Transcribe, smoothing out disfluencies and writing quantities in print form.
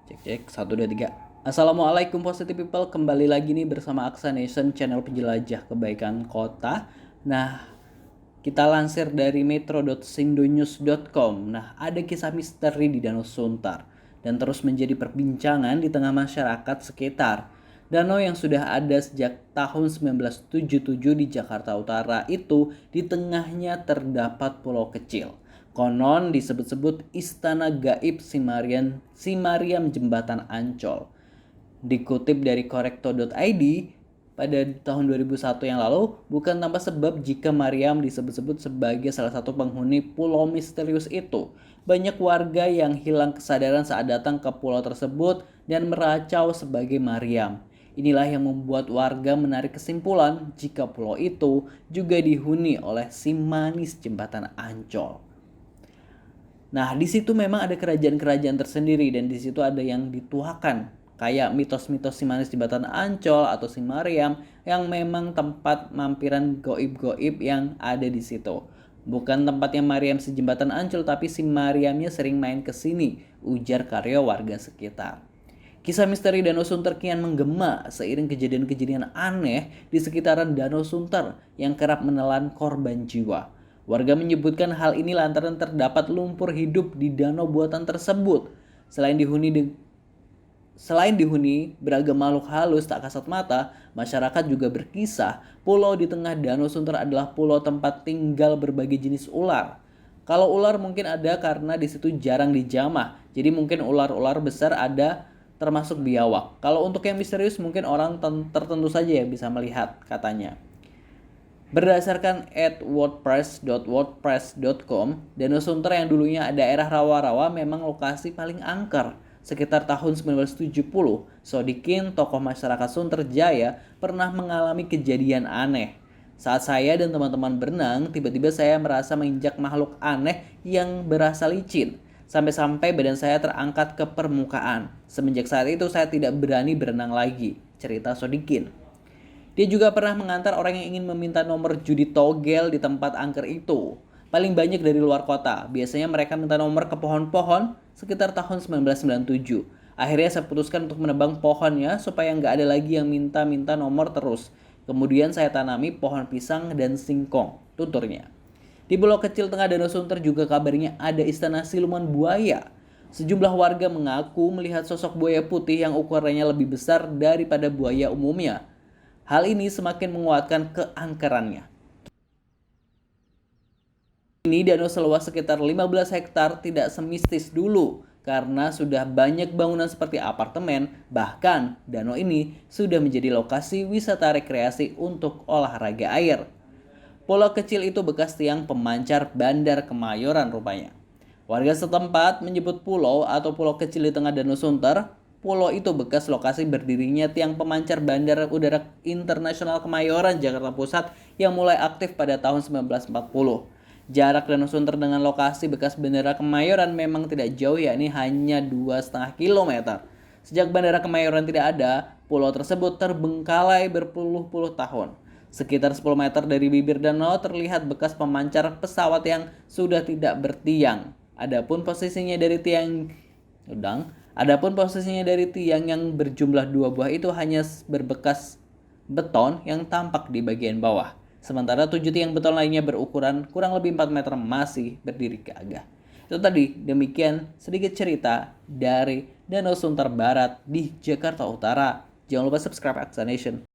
Cek, 1, 2, 3. Assalamualaikum positive people, kembali lagi nih bersama Aksa Nation, channel penjelajah kebaikan kota. Nah, kita lansir dari metro.sindonews.com. Nah, ada kisah misteri di Danau Suntar dan terus menjadi perbincangan di tengah masyarakat sekitar. Danau yang sudah ada sejak tahun 1977 di Jakarta Utara itu di tengahnya terdapat pulau kecil. Konon disebut-sebut Istana Gaib Simariam Jembatan Ancol. Dikutip dari korekto.id, pada tahun 2001 yang lalu, bukan tanpa sebab jika Mariam disebut-sebut sebagai salah satu penghuni pulau misterius itu. Banyak warga yang hilang kesadaran saat datang ke pulau tersebut dan meracau sebagai Mariam. Inilah yang membuat warga menarik kesimpulan jika pulau itu juga dihuni oleh si manis jembatan Ancol. Nah, di situ memang ada kerajaan-kerajaan tersendiri dan di situ ada yang dituakan kayak mitos-mitos si manis jembatan Ancol atau si Mariam yang memang tempat mampiran goib-goib yang ada di situ. Bukan tempatnya Mariam si jembatan Ancol, tapi si Mariamnya sering main ke sini, ujar karya warga sekitar. Kisah misteri Danau Sunter kian menggema seiring kejadian-kejadian aneh di sekitaran Danau Sunter yang kerap menelan korban jiwa. Warga menyebutkan hal ini lantaran terdapat lumpur hidup di danau buatan tersebut. Selain dihuni beragam makhluk halus tak kasat mata, masyarakat juga berkisah pulau di tengah Danau Sunter adalah pulau tempat tinggal berbagai jenis ular. Kalau ular mungkin ada karena di situ jarang dijamah, jadi mungkin ular-ular besar ada termasuk biawak. Kalau untuk yang misterius mungkin orang tertentu saja yang bisa melihat, katanya. Berdasarkan @wordpress.wordpress.com, Danau Sunter yang dulunya daerah rawa-rawa memang lokasi paling angker. Sekitar tahun 1970, Sodikin, tokoh masyarakat Sunter Jaya, pernah mengalami kejadian aneh. Saat saya dan teman-teman berenang, tiba-tiba saya merasa menginjak makhluk aneh yang berasa licin. Sampai-sampai badan saya terangkat ke permukaan. Semenjak saat itu saya tidak berani berenang lagi, cerita Sodikin. Dia juga pernah mengantar orang yang ingin meminta nomor judi togel di tempat angker itu. Paling banyak dari luar kota. Biasanya mereka minta nomor ke pohon-pohon sekitar tahun 1997. Akhirnya saya putuskan untuk menebang pohonnya supaya nggak ada lagi yang minta-minta nomor terus. Kemudian saya tanami pohon pisang dan singkong, tuturnya. Di pulau kecil tengah Danau Sunter juga kabarnya ada istana siluman buaya. Sejumlah warga mengaku melihat sosok buaya putih yang ukurannya lebih besar daripada buaya umumnya. Hal ini semakin menguatkan keangkerannya. Ini danau seluas sekitar 15 hektar tidak semistis dulu karena sudah banyak bangunan seperti apartemen, bahkan danau ini sudah menjadi lokasi wisata rekreasi untuk olahraga air. Pulau kecil itu bekas tiang pemancar Bandar Kemayoran rupanya. Warga setempat menyebut pulau atau pulau kecil di tengah Danau Sunter. Pulau itu bekas lokasi berdirinya tiang pemancar Bandar Udara Internasional Kemayoran, Jakarta Pusat yang mulai aktif pada tahun 1940. Jarak Danau Sunter dengan lokasi bekas Bandara Kemayoran memang tidak jauh, yakni hanya 2,5 km. Sejak Bandara Kemayoran tidak ada, pulau tersebut terbengkalai berpuluh-puluh tahun. Sekitar 10 meter dari bibir danau terlihat bekas pemancar pesawat yang sudah tidak bertiang. Adapun posisinya dari tiang yang berjumlah 2 buah itu hanya berbekas beton yang tampak di bagian bawah. Sementara 7 tiang beton lainnya berukuran kurang lebih 4 meter masih berdiri gagah. Itu tadi, demikian sedikit cerita dari Danau Sunter Barat di Jakarta Utara. Jangan lupa subscribe Aksa Nation.